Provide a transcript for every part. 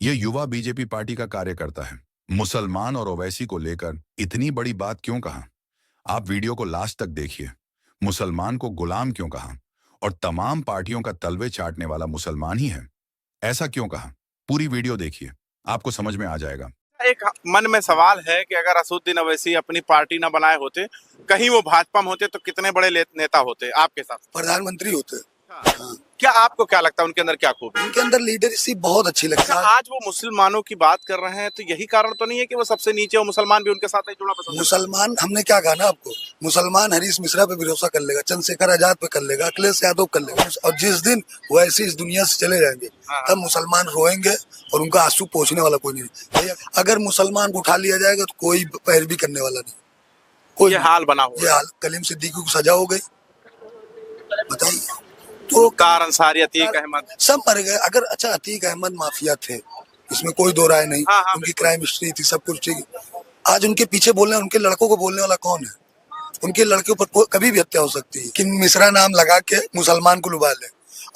ये युवा BJP party का कार्यकर्ता है। मुसलमान और ओवैसी को लेकर इतनी बड़ी बात क्यों कहा? आप वीडियो को लास्ट तक देखिए। मुसलमान को गुलाम क्यों कहा? और तमाम पार्टियों का तलवे चाटने वाला मुसलमान ही है, ऐसा क्यों कहा? पूरी वीडियो देखिए, आपको समझ में आ जाएगा। एक मन में सवाल है कि अगर असदुद्दीन अवैसी अपनी पार्टी न बनाए होते, कहीं वो भाजपा में होते तो कितने बड़े नेता होते आपके हिसाब से? प्रधानमंत्री होते। हाँ। हाँ। क्या आपको क्या लगता है उनके अंदर क्या खूबी? उनके अंदर लीडरशिप बहुत अच्छी लगती है। आज वो मुसलमानों की बात कर रहे हैं तो यही कारण तो नहीं है कि वो सबसे नीचे हो, मुसलमान भी उनके साथ नहीं जुड़ा पसंद? मुसलमान, हमने क्या कहा ना आपको, मुसलमान हरीश मिश्रा पे भरोसा कर लेगा, चंद्रशेखर आजाद पे कर लेगा, अखिलेश यादव कर लेगा, और जिस दिन वो ऐसे इस दुनिया से चले जाएंगे तब मुसलमान रोएंगे और उनका आंसू पोंछने वाला कोई नहीं। अगर मुसलमान को उठा लिया जाएगा तो कोई पैरवी करने वाला नहीं। कोई ये हाल बना हुआ, ये हाल। कलीम सिद्दीकी को सजा हो गई, बताइए। तो कार अंसारी, अतीक अहमद सब मर गए। अगर अच्छा, अतीक अहमद माफिया थे, इसमें कोई दो राय नहीं। हाँ, हाँ, उनकी क्राइम हिस्ट्री थी, सब कुछ ठीक। आज उनके पीछे बोलने, उनके लड़कों को बोलने वाला कौन है? उनके लड़के ऊपर कभी भी हत्या हो सकती है कि मिश्रा नाम लगा के मुसलमान को लुभा ले।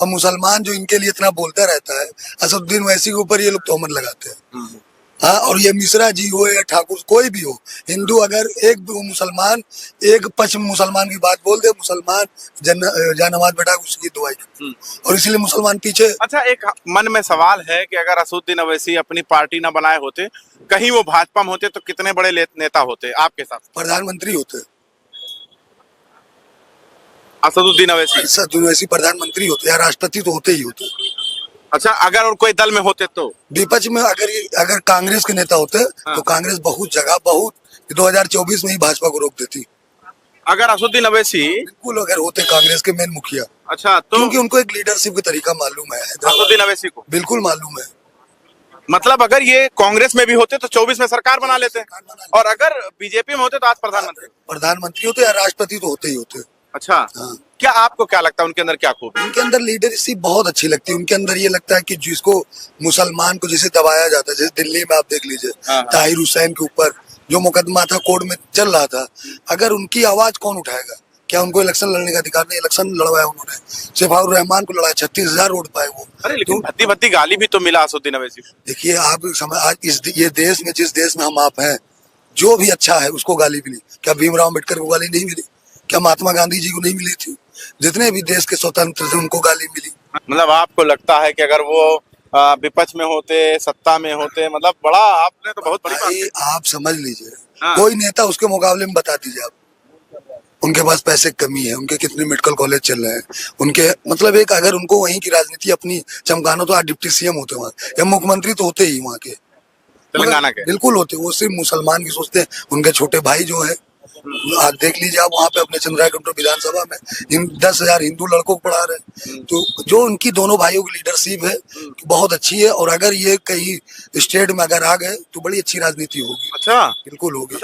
और मुसलमान जो इनके लिए इतना बोलता रहता है, असदुद्दीन ओवैसी के ऊपर ये लोग तोहमत लगाते हैं। हाँ, और ये मिश्रा जी हो या ठाकुर, कोई भी हो, हिंदू अगर एक मुसलमान, एक पश्चिम मुसलमान की बात बोल दे, मुसलमान जानमाज बेटा उसकी दुआई। और इसलिए मुसलमान पीछे। अच्छा, एक मन में सवाल है कि अगर असदुद्दीन अवैसी अपनी पार्टी न बनाए होते, कहीं वो भाजपा में होते तो कितने बड़े नेता होते आपके हिसाब से? प्रधानमंत्री होते। असदुद्दीन अवैसी? असदुद्दीन ओवैसी प्रधानमंत्री होते या राष्ट्रपति तो होते ही होते। अच्छा, अगर और कोई दल में होते तो? विपक्ष में अगर कांग्रेस के नेता होते तो कांग्रेस बहुत जगह 2024 में ही भाजपा को रोक देती। अगर असदुद्दीन अवैसी बिल्कुल अगर होते कांग्रेस के मेन मुखिया। अच्छा, तो क्योंकि उनको एक लीडरशिप का तरीका मालूम है। असदुद्दीन अवैसी को बिल्कुल मालूम है। मतलब अगर ये कांग्रेस में भी होते तो 24 में सरकार बना लेते, और अगर बीजेपी में होते तो आज प्रधानमंत्री होते या राष्ट्रपति तो होते ही होते। अच्छा, हाँ। क्या आपको क्या लगता है उनके अंदर क्या खूबी? उनके अंदर लीडरशिप बहुत अच्छी लगती है। उनके अंदर ये लगता है कि जिसको मुसलमान को जैसे दबाया जाता है, जैसे दिल्ली में आप देख लीजिए, ताहिर हुसैन के ऊपर जो मुकदमा था कोर्ट में चल रहा था, अगर उनकी आवाज कौन उठाएगा? क्या उनको इलेक्शन लड़ने का अधिकार नहीं? इलेक्शन लड़वाया उन्होंने, शेफाउर रहमान को लड़ाया, 36,000 वोट पाए वो। अरे लेकिन भद्दी भद्दी गाली भी तो मिला असदुद्दीन अवैसी। देखिए, आप आज ये देश में, जिस देश में हम आप हैं, जो भी अच्छा है उसको गाली मिली। क्या भीमराव अम्बेडकर को गाली नहीं मिली? क्या महात्मा गांधी जी को नहीं मिली थी? जितने भी देश के स्वतंत्र थे उनको गाली मिली। मतलब आपको लगता है कि अगर वो विपक्ष में होते, सत्ता में होते, मतलब बड़ा, आपने तो बहुत बड़ी बात कही। आप समझ लीजिए, कोई नेता उसके मुकाबले में बता दीजिए आप। उनके पास पैसे की कमी है, उनके कितने मेडिकल कॉलेज चल रहे हैं, उनके मतलब एक अगर उनको वहीं की राजनीति अपनी चमकाना तो आज डिप्टी सीएम होते वहाँ, या मुख्यमंत्री तो होते ही वहाँ के, तेलंगाना के। बिल्कुल होते। वो सिर्फ मुसलमान की सोचते हैं। उनके छोटे भाई जो है, आज देख लीजिए आप वहाँ पे अपने चंद्रायगढ़ विधानसभा में 10,000 हिंदू लड़कों को पढ़ा रहे हैं। तो जो उनकी दोनों भाइयों की लीडरशिप है बहुत अच्छी है। और अगर ये कहीं स्टेट में अगर आ गए तो बड़ी अच्छी राजनीति होगी। अच्छा, बिल्कुल होगी।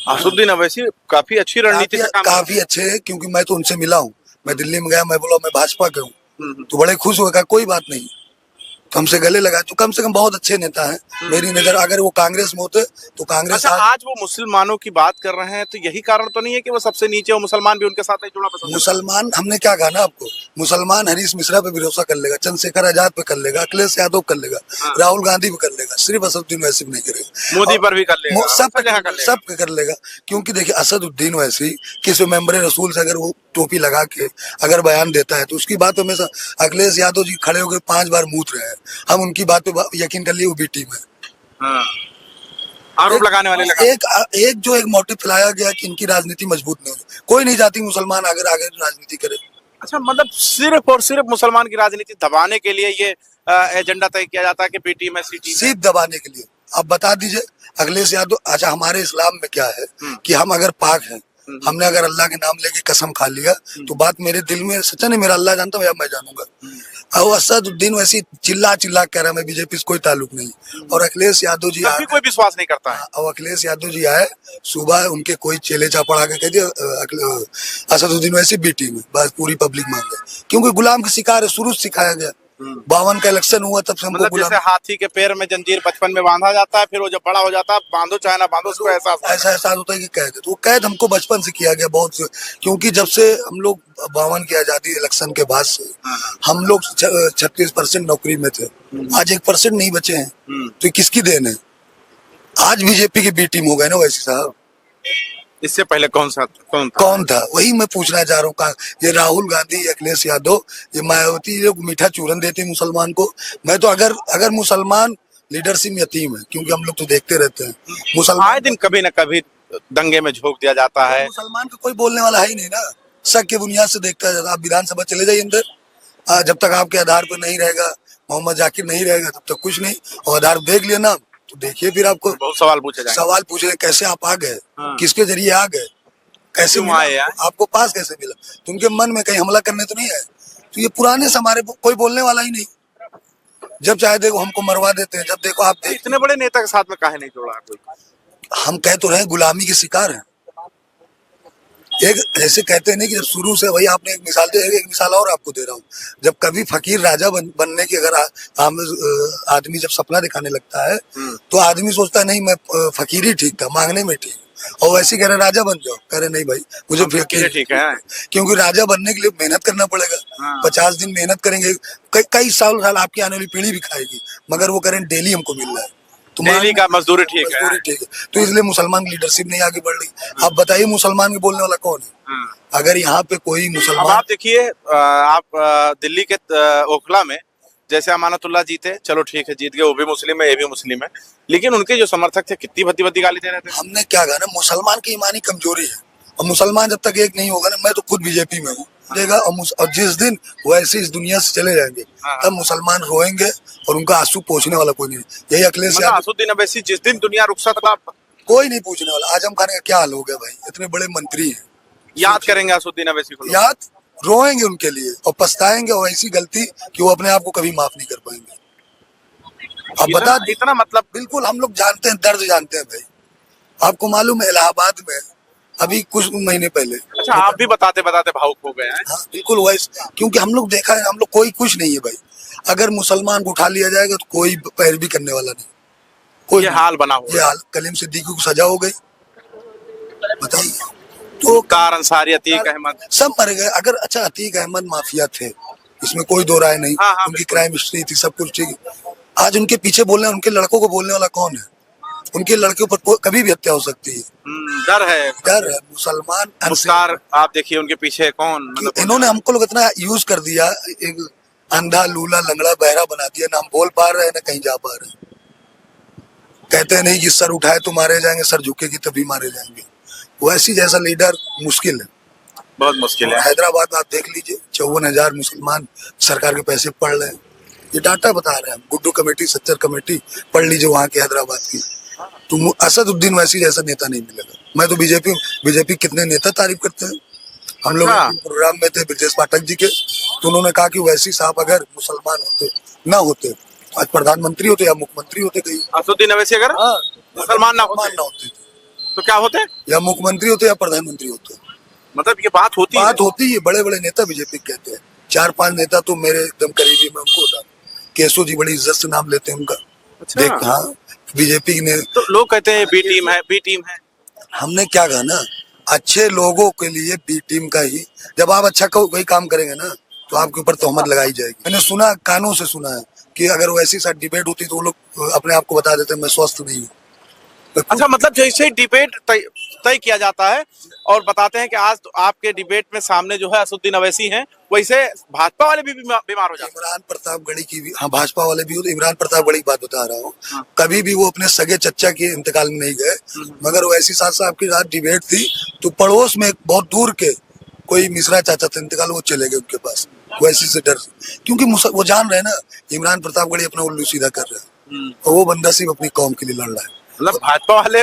असदुद्दीन अवैसी काफी अच्छी रणनीति से काम काफी अच्छे है, क्योंकि मैं तो उनसे मिला हूँ। मैं दिल्ली में गया, मैं बोला मैं भाजपा के हूँ, तो बड़े खुश हुए, कहा कोई बात नहीं, तो हमसे गले लगा। तो कम से कम बहुत अच्छे नेता हैं मेरी नजर। अगर वो कांग्रेस में होते तो कांग्रेस। अच्छा, आज वो मुसलमानों की बात कर रहे हैं तो यही कारण तो नहीं है कि वो सबसे नीचे हो, मुसलमान भी उनके साथ नहीं जुड़ा पसंद? मुसलमान, हमने क्या कहा ना आपको, मुसलमान हरीश मिश्रा पे भरोसा कर लेगा, चंद्रशेखर आजाद पे कर लेगा, अखिलेश यादव कर लेगा, राहुल गांधी पे कर लेगा, सिर्फ असदुद्दीन ओवैसी नहीं करेगा। मोदी पर भी कर लेगा, सब कर लेगा। क्योंकि देखिए, असदुद्दीन ओवैसी किसी मेंबर रसूल से अगर वो टोपी लगा के अगर बयान देता है तो उसकी बात हमेशा, अखिलेश यादव जी खड़े होकर 5 बार मूत रहे हैं, हम उनकी बात पे यकीन कर लिए वो बी टीम है। आरोप लगाने वाले एक जो एक मोटिव फैलाया गया कि इनकी राजनीति मजबूत नहीं होगी। कोई नहीं चाहती मुसलमान अगर आगे राजनीति करे। अच्छा, मतलब सिर्फ और सिर्फ मुसलमान की राजनीति दबाने के लिए ये एजेंडा तय किया जाता है कि पीटी में सीटी सिर्फ दबाने के लिए। आप बता दीजिए अखिलेश यादव। अच्छा, हमारे इस्लाम में क्या है कि हम अगर पाक हैं, हमने अगर अल्लाह के नाम लेके कसम खा लिया तो बात मेरे दिल में सच्चा नहीं, मेरा अल्लाह जानता है, मैं जानूंगा। और असदुद्दीन वैसी चिल्ला कह रहा है मैं बीजेपी से कोई ताल्लुक नहीं। और अखिलेश यादव जी कोई विश्वास नहीं करता है। और अखिलेश यादव जी आए सुबह, उनके कोई चेले चापड़ आके कह दिया असदुद्दीन वैसी बी टीम है, बस पूरी पब्लिक मान गई। क्योंकि गुलाम का शिकार है, शुरू से सिखाया गया। 52 का इलेक्शन हुआ तब से हमको मतलब जैसे हाथी के पैर में जंजीर बचपन में बांधा जाता है, फिर वो जब बड़ा हो जाता है, बांधो चाहे ना बांधो, उसको एहसास होता है। ऐसा एहसास होता है कि कैद है। तो वो कैद हमको बचपन से किया गया बहुत से, क्योंकि जब से हम लोग 52 की आजादी इलेक्शन के बाद से हम लोग 36% नौकरी में थे, आज 1% नहीं बचे हैं। तो ये किसकी देन है? आज बीजेपी की बी टीम हो गए ना वैसे साहब। इससे पहले कौन था? कौन था वही मैं पूछना चाह रहा हूँ। ये राहुल गांधी, अखिलेश यादव, ये मायावती, ये लोग मीठा चूरन देते हैं मुसलमान को। मैं तो अगर मुसलमान लीडरशिप यतीम है, क्योंकि हम लोग तो देखते रहते हैं आए मुसलमान दिन कभी न कभी दंगे में झोंक दिया जाता है। मुसलमान का कोई बोलने वाला है ही नहीं ना, शक के बुनियाद से देखता है। आप विधानसभा चले जाइए अंदर, जब तक आपके आधार पर नहीं रहेगा, मोहम्मद जाकिर नहीं रहेगा, तब तक कुछ नहीं। और आधार देख लिया ना, तो देखिए फिर आपको बहुत सवाल पूछे जाएंगे। सवाल पूछ रहे कैसे आप आ गए, हाँ। किसके जरिए आ गए, कैसे क्यों मिला? आए यार? आपको पास कैसे मिला? तुमके मन में कहीं हमला करने तो नहीं है? तो ये पुराने से हमारे कोई बोलने वाला ही नहीं। जब चाहे देखो हमको मरवा देते हैं, जब देखो आप देख। इतने बड़े नेता के साथ में काहे नहीं जोड़ा कोई? हम कह तो रहे हैं गुलामी के शिकार हैं। एक जैसे कहते हैं नहीं कि जब शुरू से, वही आपने एक मिसाल दे, एक मिसाल और आपको दे रहा हूँ। जब कभी फकीर राजा बनने की अगर आदमी जब सपना दिखाने लगता है, तो आदमी सोचता है नहीं मैं फकीर ही ठीक था, मांगने में ठीक। और वैसे कह रहे राजा बन जाओ, कह रहे नहीं भाई मुझे फकीर ठीक है, क्योंकि राजा बनने के लिए मेहनत करना पड़ेगा। 50 दिन मेहनत करेंगे, कई साल आपकी आने वाली पीढ़ी भी खाएगी, मगर वो करें डेली हमको मिल रहा है। डेली का मजदूरी ठीक है। मजदूरी ठीक है, तो इसलिए मुसलमान की लीडरशिप नहीं आगे बढ़ रही। आप बताइए मुसलमान के बोलने वाला कौन है? अगर यहाँ पे कोई अब मुसलमान, आप देखिए, आप दिल्ली के ओखला में जैसे अमानतुल्लाह जीते, चलो ठीक है जीत गए, वो भी मुस्लिम है ये भी मुस्लिम है, लेकिन उनके जो समर्थक थे कितनी भद्दी भद्दी गाली दे रहे थे। हमने क्या कहा ना, मुसलमान की ईमानी कमजोरी है, और मुसलमान जब तक एक नहीं होगा ना, मैं तो खुद बीजेपी में हूँ देगा, और जिस दिन वैसे इस दुनिया से चले जाएंगे तब मुसलमान रोएंगे और उनका आंसू पोंछने वाला कोई नहीं। यही अखिलेश यादव, असदुद्दीन अवैसी जिस दिन दुनिया रुखसत था, कोई नहीं पूछने वाला। आजम खान का क्या हाल हो गया भाई, इतने बड़े मंत्री हैं, याद करेंगे असदुद्दीन अवैसी को लोग। याद रोएंगे उनके लिए और पछताएंगे, और ऐसी गलती कि वो अपने आप को कभी माफ नहीं कर पाएंगे। अब बता इतना मतलब बिल्कुल हम लोग जानते हैं, दर्द जानते हैं भाई। आपको मालूम है इलाहाबाद में अभी कुछ महीने पहले, अच्छा आप भी बताते बताते भावुक हो गए हैं। हाँ बिल्कुल वैसे, क्योंकि हम लोग देखा है, हम लोग कोई कुछ नहीं है भाई। अगर मुसलमान को उठा लिया जाएगा तो कोई पैरवी करने वाला नहीं, कोई ये हाल बना हुआ ये हाल। कलीम सिद्दीकी को सजा हो गई, बताइए। तो कार अंसारी, अतीक अहमद सब मर गए। अगर अच्छा अतीक अहमद माफिया थे, इसमें कोई दो राय नहीं। हाँ, उनकी क्राइम हिस्ट्री थी, सब कुछ ठीक। आज उनके पीछे बोलने, उनके लड़कों को बोलने वाला कौन है? उनके लड़के पर कभी भी हत्या हो सकती है, डर है। डर है। मुसलमान मुख्तार आप देखिए उनके पीछे कौन, मतलब इन्होंने हमको लोग इतना यूज कर दिया, एक अंधा लूला लंगड़ा बहरा बना दिया, ना हम बोल पा रहे हैं ना कहीं जा पा रहे हैं। कहते हैं नहीं कि सर उठाए तो मारे जाएंगे, सर झुकेगी तभी मारे जाएंगे। वैसी जैसा लीडर मुश्किल है, बहुत मुश्किल है। हैदराबाद में आप देख लीजिए, 54,000 मुसलमान सरकार के पैसे पढ़ रहे हैं। ये डाटा बता रहे हैं, गुड्डू कमेटी, सच्चर कमेटी पढ़ लीजिए वहां की हैदराबाद की। तो असदुद्दीन वैसी जैसा नेता नहीं मिलेगा। मैं तो बीजेपी कितने नेता तारीफ करते हैं। हम लोग प्रोग्राम में थे ब्रजेश पाठक जी के, तो उन्होंने कहा कि वैसी साहब अगर मुसलमान होते ना होते, आज प्रधानमंत्री होते या मुख्यमंत्री होते कहीं। असदुद्दीन अवैसी अगर मुसलमान ना होते तो क्या होते? या मुख्यमंत्री होते या प्रधानमंत्री होते। मतलब ये बात होती है। बड़े बड़े नेता बीजेपी कहते हैं, 4-5 नेता तो मेरे एकदम करीबी में उनको होता। केसो जी बड़ी इज्जत से नाम लेते हैं उनका। अच्छा। देख हाँ, बीजेपी ने तो लोग कहते हैं बी टीम है, बी टीम है। हमने क्या कहा ना, अच्छे लोगों के लिए बी टीम का ही, जब आप अच्छा कोई काम करेंगे ना तो आपके ऊपर तोहमत लगाई जाएगी। मैंने सुना, कानों से सुना है कि अगर वैसी साथ डिबेट होती तो वो लोग अपने आप को बता देते मैं स्वस्थ नहीं हूँ। अच्छा, मतलब जैसे डिबेट तय किया जाता है और बताते हैं कि आज तो आपके डिबेट में सामने जो है असदुद्दीन अवैसी हैं, वैसे भाजपा वाले भी बीमार हो जाते हैं। इमरान प्रतापगढ़ी की भी, हाँ भाजपा वाले भी हो, तो इमरान प्रतापगढ़ी की बात बता रहा हूँ। कभी भी वो अपने सगे चच्चा के इंतकाल में नहीं गए, मगर वैसी साथ साहब की रात डिबेट थी तो पड़ोस में बहुत दूर के कोई मिश्रा चाचा थे इंतकाल, वो चले गए उनके पास वैसी से डर, क्योंकि वो जान रहे ना इमरान प्रतापगढ़ी अपना उल्लू सीधा कर रहे हैं और वो बंदा सिर्फ अपनी कौम के लिए लड़ रहा है। मतलब भाजपा वाले